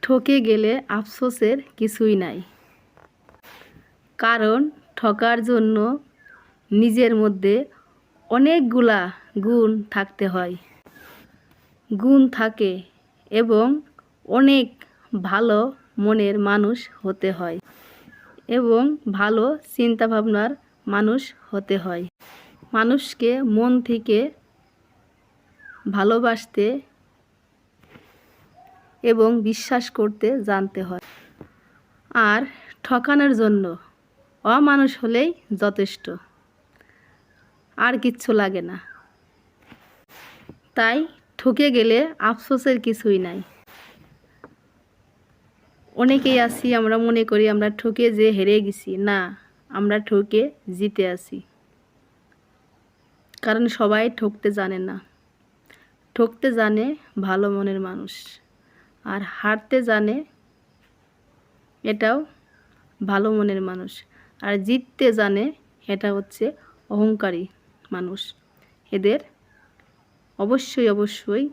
ঠকে গেলে আফসোসের কিছুই নাই, কারণ ঠকার জন্য নিজের মধ্যে অনেকগুলা গুণ থাকতে হয়, গুণ থাকে এবং অনেক ভালো মনের মানুষ হতে হয় এবং ভালো চিন্তাভাবনার মানুষ হতে হয়। মানুষকে মন থেকে ভালোবাসতে এবং বিশ্বাস করতে জানতে হয়। আর ঠকানোর জন্য অমানুষ হলেই যথেষ্ট, আর কিচ্ছু লাগে না। তাই ঠকে গেলে আফসোসের কিছুই নাই। অনেকেই আছি আমরা মনে করি আমরা ঠকে যে হেরে গেছি, না, আমরা ঠকে জিতে আছি। কারণ সবাই ঠকতে জানে না। ঠকতে জানে ভালো মনের মানুষ, আর হারতে জানে এটাও ভালো মনের মানুষ, আর জিততে জানে এটা হচ্ছে অহংকারী মানুষ। এদের অবশ্যই অবশ্যই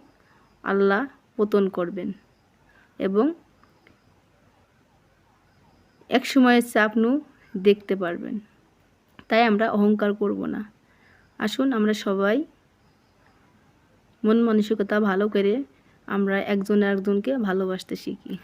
আল্লাহ পতন করবেন এবং এক সময়ের আপনিও দেখতে পারবেন। তাই আমরা অহংকার করব না। আসুন আমরা সবাই মন মানসিকতা ভালো করে আমরা একজন আরেকজনকে ভালোবাসতে শিখি।